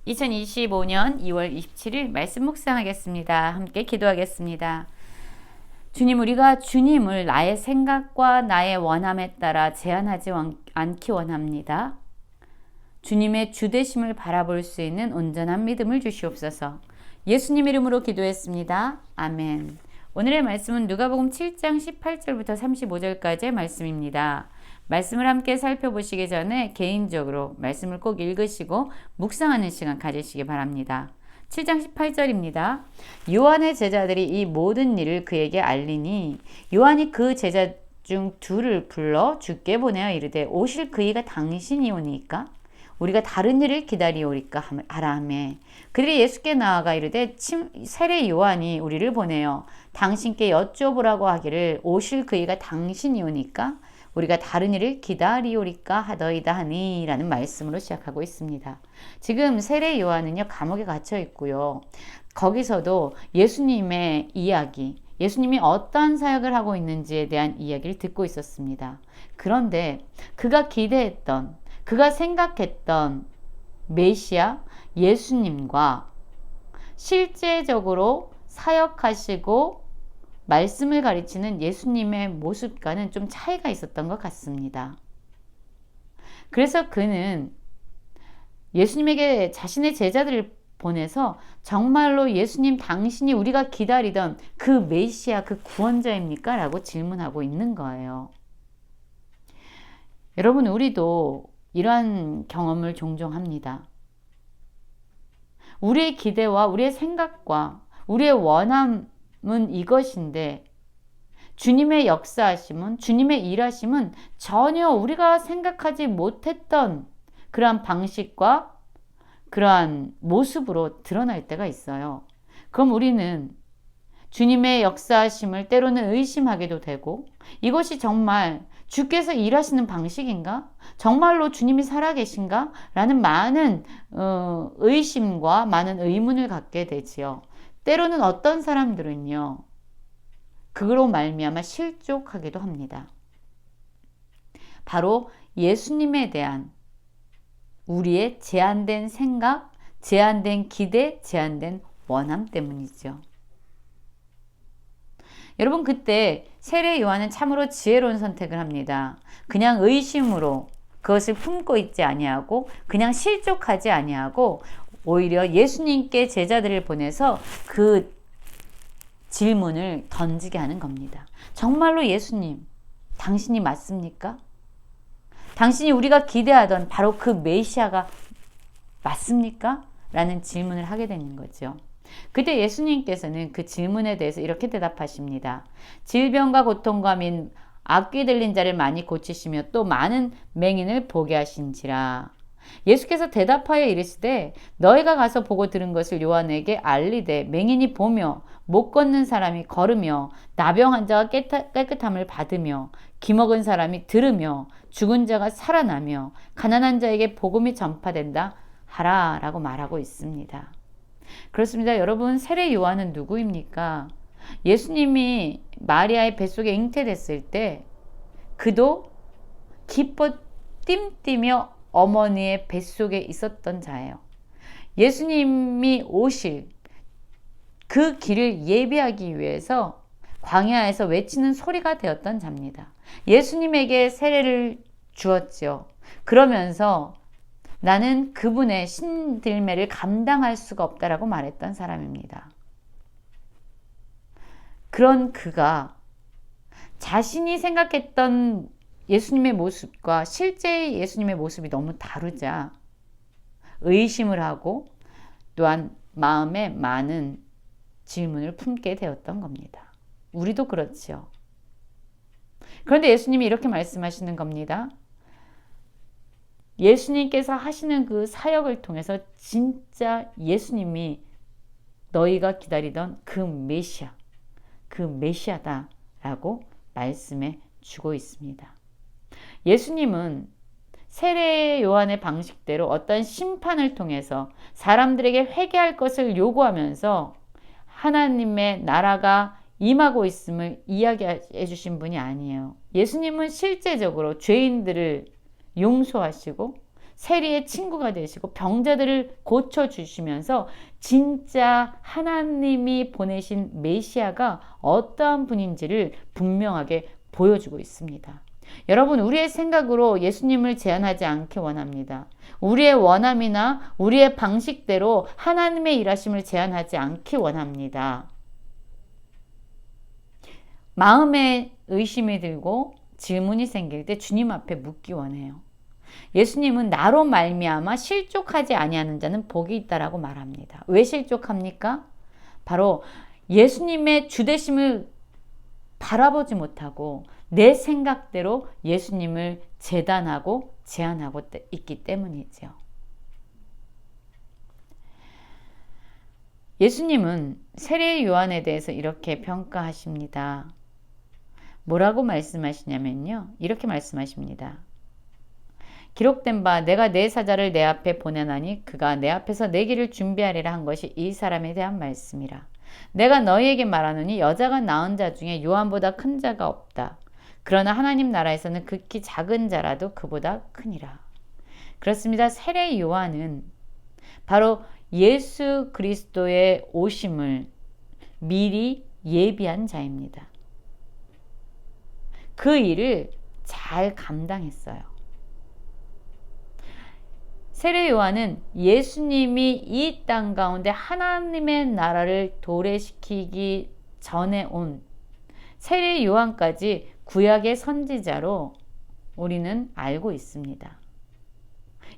2025년 2월 27일 말씀 묵상하겠습니다. 함께 기도하겠습니다. 주님, 우리가 주님을 나의 생각과 나의 원함에 따라 제한하지 않기 원합니다. 주님의 주되심을 바라볼 수 있는 온전한 믿음을 주시옵소서. 예수님 이름으로 기도했습니다. 아멘. 오늘의 말씀은 누가복음 7장 18절부터 35절까지의 말씀입니다. 말씀을 함께 살펴보시기 전에 개인적으로 말씀을 꼭 읽으시고 묵상하는 시간 가지시기 바랍니다. 7장 18절입니다. 요한의 제자들이 이 모든 일을 그에게 알리니 요한이 그 제자 중 둘을 불러 주께 보내어 이르되 오실 그이가 당신이 오니까 우리가 다른 일을 기다리오리까 하라 하매 그들이 예수께 나아가 이르되 세례 요한이 우리를 보내어 당신께 여쭤보라고 하기를 오실 그이가 당신이 오니까 우리가 다른 일을 기다리오리까 하더이다 하니 라는 말씀으로 시작하고 있습니다. 지금 세례 요한은요 감옥에 갇혀 있고요. 거기서도 예수님의 이야기, 예수님이 어떤 사역을 하고 있는지에 대한 이야기를 듣고 있었습니다. 그런데 그가 기대했던, 그가 생각했던 메시아 예수님과 실제적으로 사역하시고 말씀을 가르치는 예수님의 모습과는 좀 차이가 있었던 것 같습니다. 그래서 그는 예수님에게 자신의 제자들을 보내서 정말로 예수님 당신이 우리가 기다리던 그 메시아, 그 구원자입니까? 라고 질문하고 있는 거예요. 여러분, 우리도 이러한 경험을 종종 합니다. 우리의 기대와 우리의 생각과 우리의 원함은 이것인데 주님의 역사하심은, 주님의 일하심은 전혀 우리가 생각하지 못했던 그러한 방식과 그러한 모습으로 드러날 때가 있어요. 그럼 우리는 주님의 역사하심을 때로는 의심하게도 되고 이것이 정말 주께서 일하시는 방식인가? 정말로 주님이 살아계신가? 라는 많은 의심과 많은 의문을 갖게 되지요. 때로는 어떤 사람들은요. 그로 말미암아 실족하기도 합니다. 바로 예수님에 대한 우리의 제한된 생각, 제한된 기대, 제한된 원함 때문이죠. 여러분, 그때 세례 요한은 참으로 지혜로운 선택을 합니다. 그냥 의심으로 그것을 품고 있지 아니하고 그냥 실족하지 아니하고 오히려 예수님께 제자들을 보내서 그 질문을 던지게 하는 겁니다. 정말로 예수님, 당신이 맞습니까? 당신이 우리가 기대하던 바로 그 메시아가 맞습니까? 라는 질문을 하게 되는 거죠. 그때 예수님께서는 그 질문에 대해서 이렇게 대답하십니다. 질병과 고통과 민 악귀 들린 자를 많이 고치시며 또 많은 맹인을 보게 하신지라. 예수께서 대답하여 이르시되 너희가 가서 보고 들은 것을 요한에게 알리되 맹인이 보며 못 걷는 사람이 걸으며 나병 환자가 깨끗함을 받으며 기먹은 사람이 들으며 죽은 자가 살아나며 가난한 자에게 복음이 전파된다 하라 라고 말하고 있습니다. 그렇습니다. 여러분, 세례 요한은 누구입니까? 예수님이 마리아의 뱃속에 잉태됐을 때 그도 기뻐 뜀뛰며 어머니의 뱃속에 있었던 자예요. 예수님이 오실 그 길을 예비하기 위해서 광야에서 외치는 소리가 되었던 자입니다. 예수님에게 세례를 주었죠. 그러면서 나는 그분의 신들매를 감당할 수가 없다라고 말했던 사람입니다. 그런 그가 자신이 생각했던 예수님의 모습과 실제의 예수님의 모습이 너무 다르자 의심을 하고 또한 마음에 많은 질문을 품게 되었던 겁니다. 우리도 그렇죠. 그런데 예수님이 이렇게 말씀하시는 겁니다. 예수님께서 하시는 그 사역을 통해서 진짜 예수님이 너희가 기다리던 그 메시아, 그 메시아다라고 말씀해 주고 있습니다. 예수님은 세례 요한의 방식대로 어떤 심판을 통해서 사람들에게 회개할 것을 요구하면서 하나님의 나라가 임하고 있음을 이야기해 주신 분이 아니에요. 예수님은 실제적으로 죄인들을 용서하시고 세리의 친구가 되시고 병자들을 고쳐주시면서 진짜 하나님이 보내신 메시아가 어떠한 분인지를 분명하게 보여주고 있습니다. 여러분, 우리의 생각으로 예수님을 제한하지 않기 원합니다. 우리의 원함이나 우리의 방식대로 하나님의 일하심을 제한하지 않기 원합니다. 마음에 의심이 들고 질문이 생길 때 주님 앞에 묻기 원해요. 예수님은 나로 말미암아 실족하지 아니하는 자는 복이 있다라고 말합니다. 왜 실족합니까? 바로 예수님의 주되심을 바라보지 못하고 내 생각대로 예수님을 재단하고 제한하고 있기 때문이죠. 예수님은 세례 요한에 대해서 이렇게 평가하십니다. 뭐라고 말씀하시냐면요. 이렇게 말씀하십니다. 기록된 바 내가 내 사자를 내 앞에 보내나니 그가 내 앞에서 내 길을 준비하리라 한 것이 이 사람에 대한 말씀이라. 내가 너희에게 말하노니 여자가 낳은 자 중에 요한보다 큰 자가 없다. 그러나 하나님 나라에서는 극히 작은 자라도 그보다 크니라. 그렇습니다. 세례 요한은 바로 예수 그리스도의 오심을 미리 예비한 자입니다. 그 일을 잘 감당했어요. 세례 요한은 예수님이 이 땅 가운데 하나님의 나라를 도래시키기 전에 온 세례 요한까지 구약의 선지자로 우리는 알고 있습니다.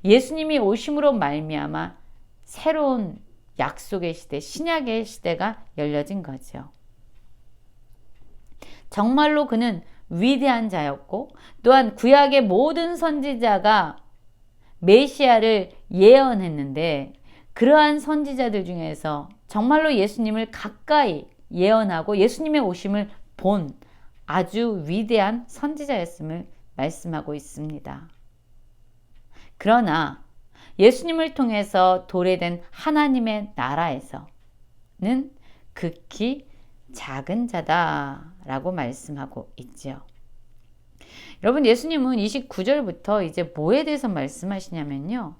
예수님이 오심으로 말미암아 새로운 약속의 시대, 신약의 시대가 열려진 거죠. 정말로 그는 위대한 자였고 또한 구약의 모든 선지자가 메시아를 예언했는데 그러한 선지자들 중에서 정말로 예수님을 가까이 예언하고 예수님의 오심을 본 아주 위대한 선지자였음을 말씀하고 있습니다. 그러나 예수님을 통해서 도래된 하나님의 나라에서는 극히 작은 자다라고 말씀하고 있지요. 여러분, 예수님은 29절부터 이제 뭐에 대해서 말씀하시냐면요.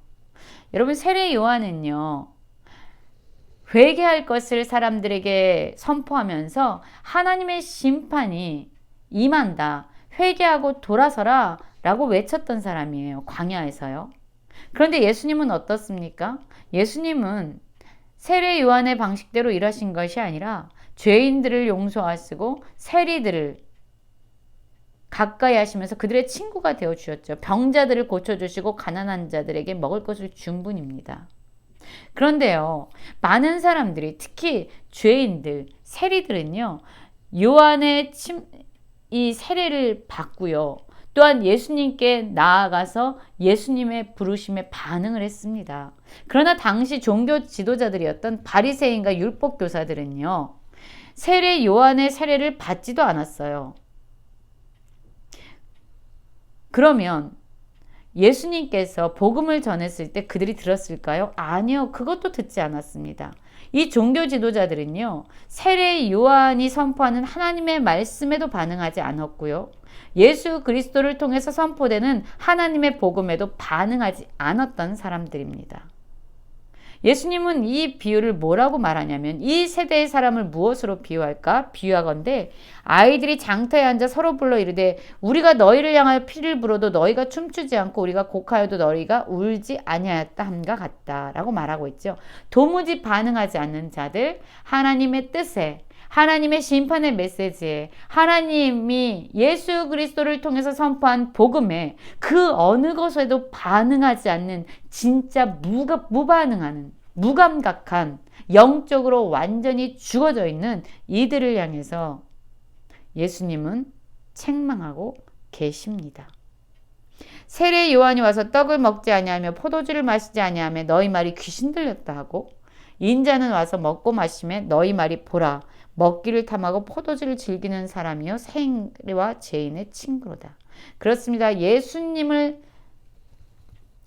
여러분, 세례 요한은요. 회개할 것을 사람들에게 선포하면서 하나님의 심판이 임한다. 회개하고 돌아서라 라고 외쳤던 사람이에요. 광야에서요. 그런데 예수님은 어떻습니까? 예수님은 세례 요한의 방식대로 일하신 것이 아니라 죄인들을 용서하시고 세리들을 가까이 하시면서 그들의 친구가 되어 주셨죠. 병자들을 고쳐주시고 가난한 자들에게 먹을 것을 준 분입니다. 그런데요, 많은 사람들이 특히 죄인들, 세리들은요, 요한의 이 세례를 받고요. 또한 예수님께 나아가서 예수님의 부르심에 반응을 했습니다. 그러나 당시 종교 지도자들이었던 바리새인과 율법 교사들은요. 세례 요한의 세례를 받지도 않았어요. 그러면 예수님께서 복음을 전했을 때 그들이 들었을까요? 아니요. 그것도 듣지 않았습니다. 이 종교 지도자들은요. 세례 요한이 선포하는 하나님의 말씀에도 반응하지 않았고요. 예수 그리스도를 통해서 선포되는 하나님의 복음에도 반응하지 않았던 사람들입니다. 예수님은 이 비유를 뭐라고 말하냐면 이 세대의 사람을 무엇으로 비유할까? 비유하건대 아이들이 장터에 앉아 서로 불러 이르되 우리가 너희를 향하여 피를 불어도 너희가 춤추지 않고 우리가 곡하여도 너희가 울지 아니하였다 함과 같다 라고 말하고 있죠. 도무지 반응하지 않는 자들, 하나님의 뜻에, 하나님의 심판의 메시지에, 하나님이 예수 그리스도를 통해서 선포한 복음에 그 어느 것에도 반응하지 않는 진짜 무반응하는 무감각한 영적으로 완전히 죽어져 있는 이들을 향해서 예수님은 책망하고 계십니다. 세례 요한이 와서 떡을 먹지 아니하며 포도주를 마시지 아니하며 너희 말이 귀신 들렸다 하고 인자는 와서 먹고 마시며 너희 말이 보라 먹기를 탐하고 포도주를 즐기는 사람이요 세리와 죄인의 친구로다. 그렇습니다. 예수님을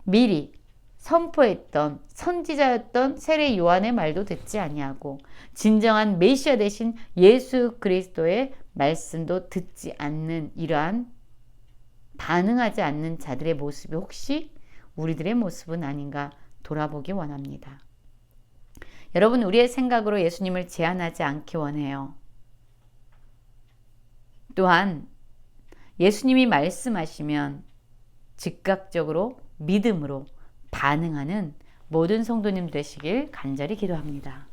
미리 선포했던 선지자였던 세례 요한의 말도 듣지 아니하고 진정한 메시아 되신 예수 그리스도의 말씀도 듣지 않는 이러한 반응하지 않는 자들의 모습이 혹시 우리들의 모습은 아닌가 돌아보기 원합니다. 여러분, 우리의 생각으로 예수님을 제한하지 않기 원해요. 또한 예수님이 말씀하시면 즉각적으로 믿음으로 반응하는 모든 성도님 되시길 간절히 기도합니다.